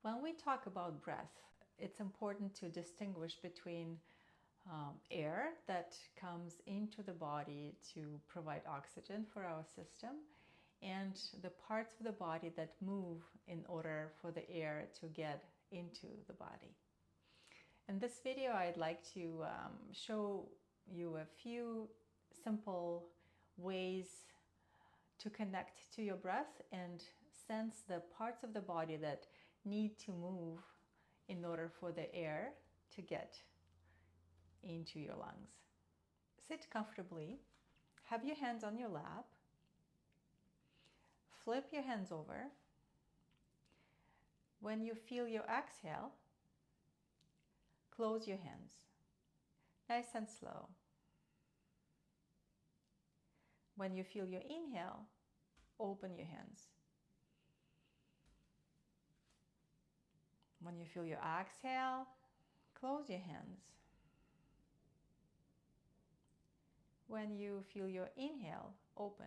When we talk about breath, it's important to distinguish between air that comes into the body to provide oxygen for our system and the parts of the body that move in order for the air to get into the body. In this video, I'd like to show you a few simple ways to connect to your breath and sense the parts of the body that need to move in order for the air to get into your lungs. Sit comfortably, have your hands on your lap, flip your hands over. When you feel your exhale, close your hands, nice and slow. When you feel your inhale, open your hands. When you feel your exhale, close your hands. When you feel your inhale, open.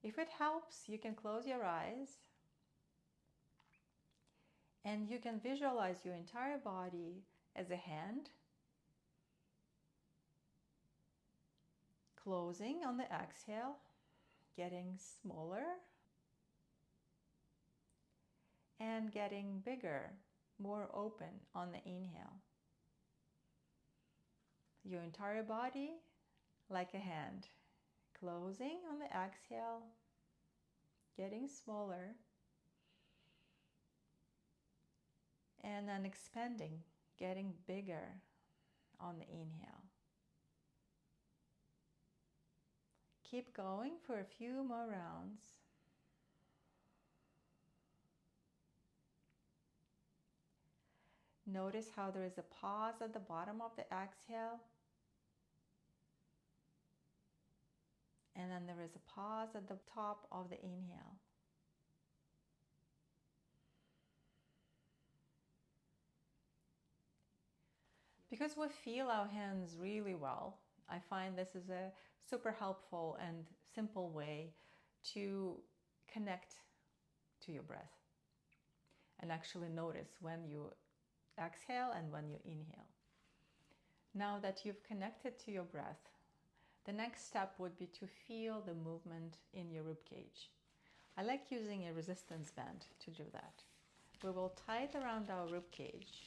If it helps, you can close your eyes and you can visualize your entire body as a hand, closing on the exhale, getting smaller and getting bigger, more open on the inhale. Your entire body like a hand, closing on the exhale, getting smaller, and then expanding, getting bigger on the inhale. Keep going for a few more rounds. Notice how there is a pause at the bottom of the exhale. And then there is a pause at the top of the inhale. Because we feel our hands really well, I find this is a super helpful and simple way to connect to your breath and actually notice when you exhale and when you inhale. Now that you've connected to your breath, the next step would be to feel the movement in your ribcage. I like using a resistance band to do that. We will tie it around our ribcage.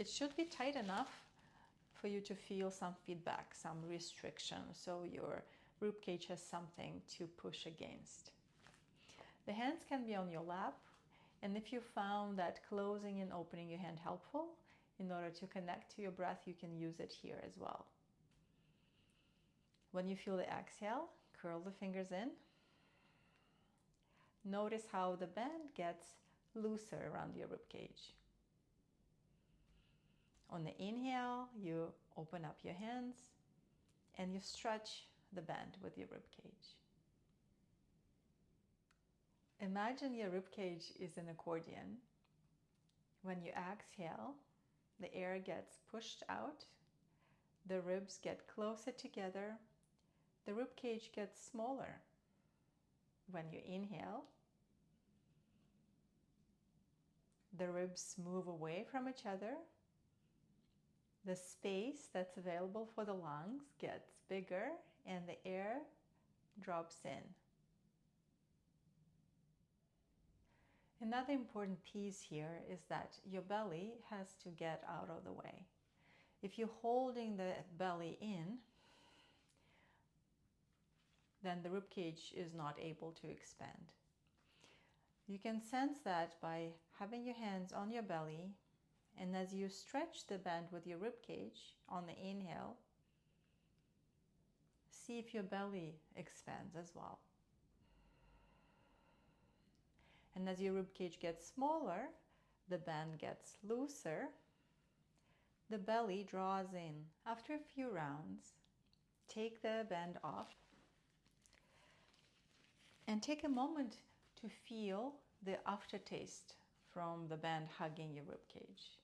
It should be tight enough for you to feel some feedback, some restriction, so your ribcage has something to push against. The hands can be on your lap, and if you found that closing and opening your hand helpful, in order to connect to your breath, you can use it here as well. When you feel the exhale, curl the fingers in. Notice how the band gets looser around your ribcage. On the inhale, you open up your hands and you stretch the band with your ribcage. Imagine your ribcage is an accordion. When you exhale, the air gets pushed out, the ribs get closer together, the ribcage gets smaller. When you inhale, the ribs move away from each other, the space that's available for the lungs gets bigger and the air drops in. Another important piece here is that your belly has to get out of the way. If you're holding the belly in, then the ribcage is not able to expand. You can sense that by having your hands on your belly, and as you stretch the band with your ribcage on the inhale, see if your belly expands as well. And as your ribcage gets smaller, the band gets looser, the belly draws in. After a few rounds, take the band off and take a moment to feel the aftertaste from the band hugging your ribcage.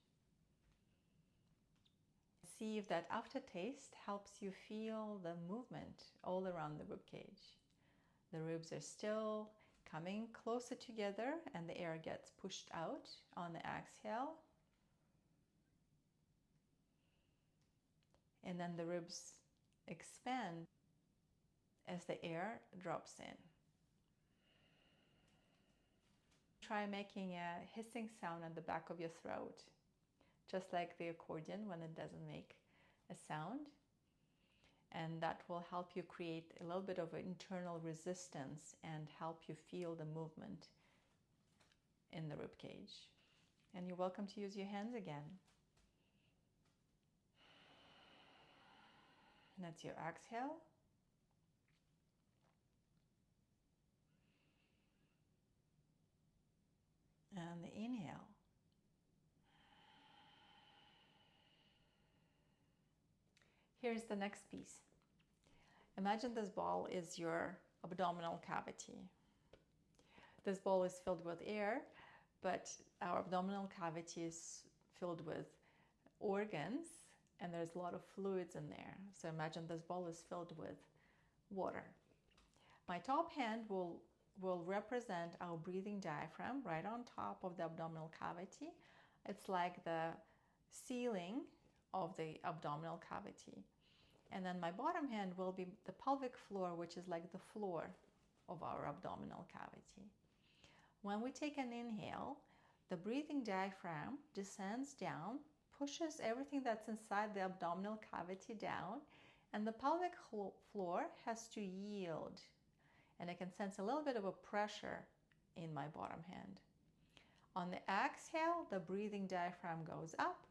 see if that aftertaste helps you feel the movement all around the rib cage. The ribs are still coming closer together and the air gets pushed out on the exhale. And then the ribs expand as the air drops in. Try making a hissing sound at the back of your throat, just like the accordion when it doesn't make a sound. And that will help you create a little bit of an internal resistance and help you feel the movement in the rib cage. And you're welcome to use your hands again. And that's your exhale. And the inhale. Here's the next piece. Imagine this ball is your abdominal cavity. This ball is filled with air, but our abdominal cavity is filled with organs, and there's a lot of fluids in there. So imagine this ball is filled with water. My top hand will represent our breathing diaphragm right on top of the abdominal cavity. It's like the ceiling of the abdominal cavity. And then my bottom hand will be the pelvic floor, which is like the floor of our abdominal cavity. When we take an inhale, the breathing diaphragm descends down, pushes everything that's inside the abdominal cavity down, and the pelvic floor has to yield. And I can sense a little bit of a pressure in my bottom hand. On the exhale, the breathing diaphragm goes up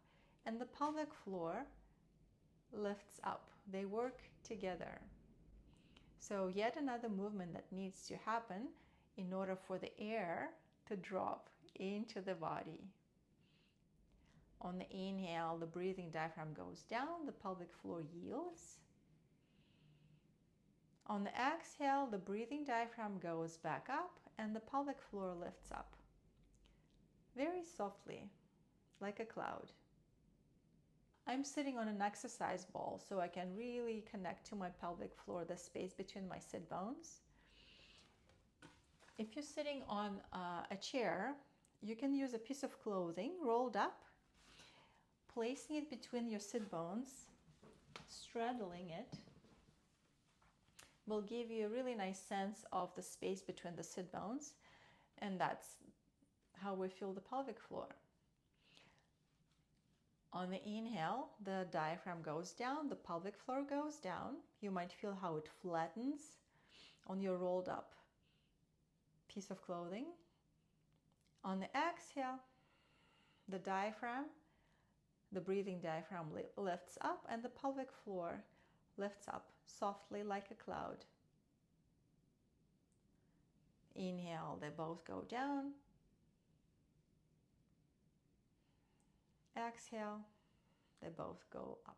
and the pelvic floor lifts up. They work together. So yet another movement that needs to happen in order for the air to drop into the body. On the inhale, the breathing diaphragm goes down, the pelvic floor yields. On the exhale, the breathing diaphragm goes back up and the pelvic floor lifts up. Very softly, like a cloud. I'm sitting on an exercise ball, so I can really connect to my pelvic floor, the space between my sit bones. If you're sitting on a chair, you can use a piece of clothing rolled up, placing it between your sit bones, straddling it, will give you a really nice sense of the space between the sit bones, and that's how we feel the pelvic floor. On the inhale, the diaphragm goes down, the pelvic floor goes down. You might feel how it flattens on your rolled up piece of clothing. On the exhale, the diaphragm, the breathing diaphragm lifts up and the pelvic floor lifts up softly like a cloud. Inhale, they both go down. Exhale, they both go up.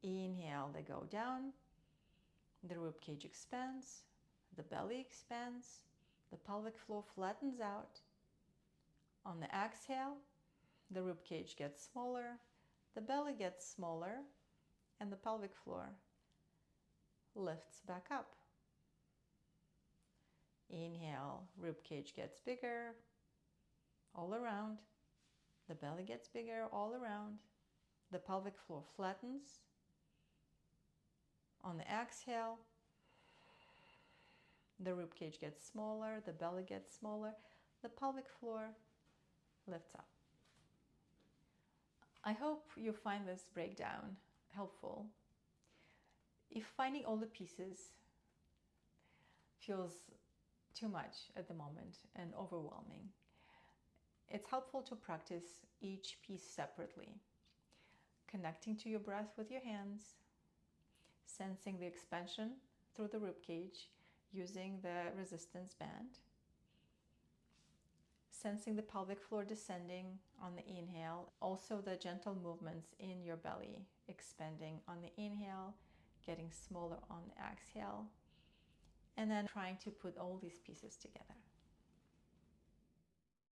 Inhale, they go down. The rib cage expands, the belly expands, the pelvic floor flattens out. On the exhale, the rib cage gets smaller, the belly gets smaller, and the pelvic floor lifts back up. Inhale, rib cage gets bigger all around. The belly gets bigger all around. The pelvic floor flattens. On the exhale, the rib cage gets smaller, the belly gets smaller, the pelvic floor lifts up. I hope you find this breakdown helpful. If finding all the pieces feels too much at the moment and overwhelming, it's helpful to practice each piece separately, connecting to your breath with your hands, sensing the expansion through the rib cage using the resistance band, sensing the pelvic floor descending on the inhale, also the gentle movements in your belly, expanding on the inhale, getting smaller on the exhale, and then trying to put all these pieces together.